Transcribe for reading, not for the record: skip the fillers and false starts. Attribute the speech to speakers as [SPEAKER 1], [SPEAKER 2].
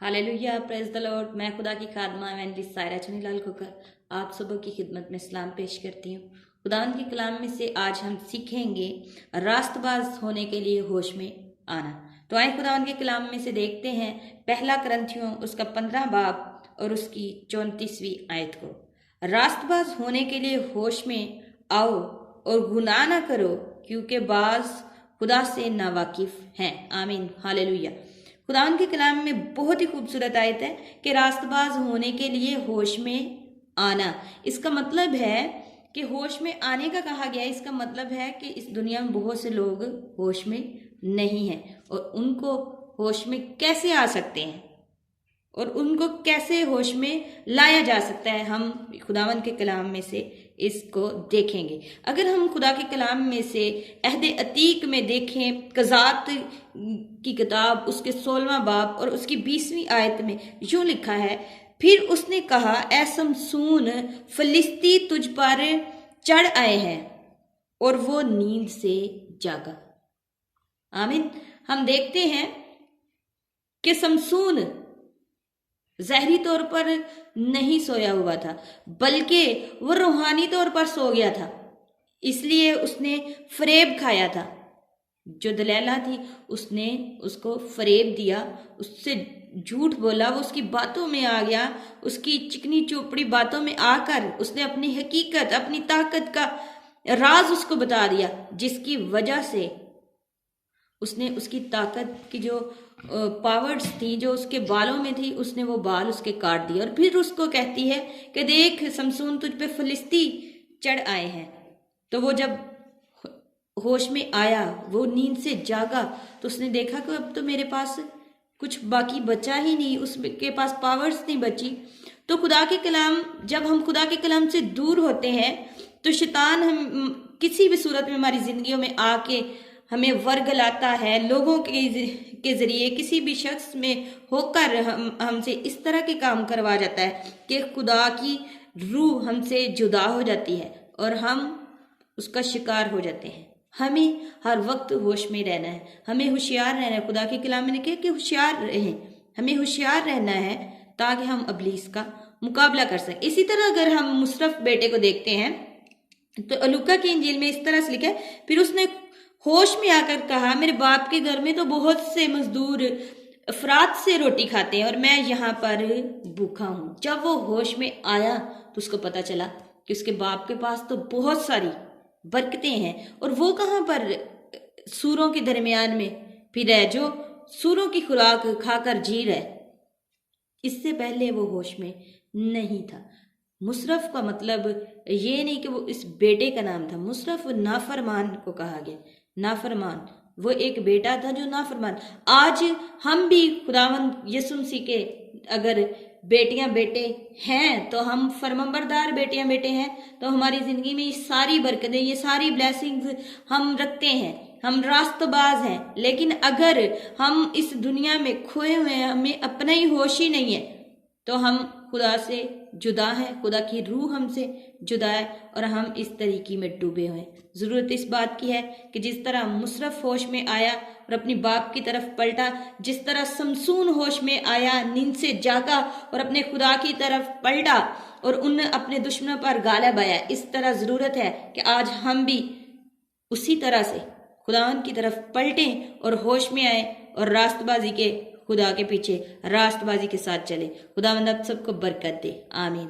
[SPEAKER 1] Hallelujah, praise the Lord. मैं खुदा की खादमा एवेंजलिस्ट सायरा चनीलाल खोकर आप सबों की खिदमत में सलाम पेश करती हूँ। खुदावंद के कलाम में से आज हम सीखेंगे रास्तबाज होने के लिए होश में आना। तो आए खुदावंद के कलाम में से देखते हैं पहला करंथियों उसका 15 बाब और उसकी 34वीं आयत को। रास्तबाज होने के लिए होश में आओ और गुनाह ना करो, क्योंकि बाज खुदा से नावाकिफ हैं। आमीन, हालेलुया। खुदावंद के कलाम में बहुत ही खूबसूरत आयत है कि रास्तबाज होने के लिए होश में आना। इसका मतलब है कि होश में आने का कहा गया है। इसका मतलब है कि इस दुनिया में बहुत से लोग होश में नहीं हैं और उनको होश में कैसे आ सकते हैं और उनको कैसे होश में लाया जा सकता है, हम खुदावंद के कलाम में से इसको देखेंगे। अगर हम खुदा के कलाम में से अहद अतीक में देखें, कज़ात की किताब उसके 16वां बाब और उसकी 20वीं आयत में यूं लिखा है, फिर उसने कहा, ऐ समसून, फलिस्ती तुझ पर चढ़ आए हैं, और वो नींद से जागा। आमीन। हम देखते हैं कि समसून ज़हरी तौर पर नहीं सोया हुआ था, बल्कि वो रूहानी तौर पर सो गया था। इसलिए उसने फरेब खाया था। जो दलैला थी उसने उसको फरेब दिया, उससे झूठ बोला, वो उसकी बातों में आ गया, उसकी चिकनी चोपड़ी बातों में आकर उसने अपनी हकीकत, अपनी ताकत का राज उसको बता दिया, जिसकी वजह से उसने उसकी ताकत की जो पावर्स थी, जो उसके बालों में थी, उसने वो बाल उसके काट दिए। और फिर उसको कहती है कि देख समसून, तुझ पे फलिस्ती चढ़ आए हैं। तो वो जब होश में आया, वो नींद से जागा, तो उसने देखा कि अब तो मेरे पास कुछ बाकी बचा ही नहीं, उसके पास पावर्स नहीं बची। तो खुदा के कलाम, जब हम खुदा के कलाम से दूर होते हैं तो शैतान हम किसी भी सूरत में हमारी जिंदगियों में आके हमें वर्ग लाता है, लोगों के जरिए, किसी भी शख्स में होकर हमसे इस तरह के काम करवा जाता है कि खुदा की रूह हमसे जुदा हो जाती है और हम उसका शिकार हो जाते हैं। हमें हर वक्त होश में रहना है, हमें होशियार रहना है। खुदा के कलाम में लिखा है कि होशियार रहें, हमें होशियार रहना है ताकि हम इब्लीस का मुकाबला कर सकें। इसी तरह अगर हम मुशर्रफ बेटे को देखते हैं तो लूका की इंजील में इस तरह से लिखा है, फिर उसने होश में आकर कहा, मेरे बाप के घर में तो बहुत से मजदूर अफरात से रोटी खाते हैं और मैं यहाँ पर भूखा हूँ। जब वो होश में आया तो उसको पता चला कि उसके बाप के पास तो बहुत सारी बरकतें हैं और वो कहाँ पर सूरों के दरमियान में फिर है, जो सूरों की खुराक खाकर जी रहा है। इससे पहले वो होश में नहीं था। मुशर्रफ का मतलब ये नहीं कि वो इस बेटे का नाम था। मुशर्रफ नाफरमान को कहा गया, नाफरमान। वो एक बेटा था जो नाफरमान। आज हम भी खुदावंद यीशु मसीह के अगर बेटियां बेटे हैं, तो हम फरमाबरदार बेटियां बेटे हैं, तो हमारी जिंदगी में ये सारी बरकतें, ये सारी ब्लेसिंग्स हम रखते हैं, हम रास्तबाज हैं। लेकिन अगर हम इस दुनिया में खोए हुए हैं, हमें अपना ही होश ही नहीं है, तो हम खुदा से जुदा है, खुदा की रूह हमसे जुदा है और हम इस तरीके में डूबे हुए हैं। ज़रूरत इस बात की है कि जिस तरह मुशर्रफ होश में आया और अपनी बाप की तरफ पलटा, जिस तरह समसून होश में आया, नींद से जागा और अपने खुदा की तरफ पलटा और उन अपने दुश्मनों पर गालिब आया, इस तरह ज़रूरत है कि आज हम भी उसी तरह से खुदावंद की तरफ पलटें और होश में आए और रास्तबाजी के खुदा के पीछे रास्तबाजी के साथ चले। खुदावंद आप सबको बरकत दे। आमीन।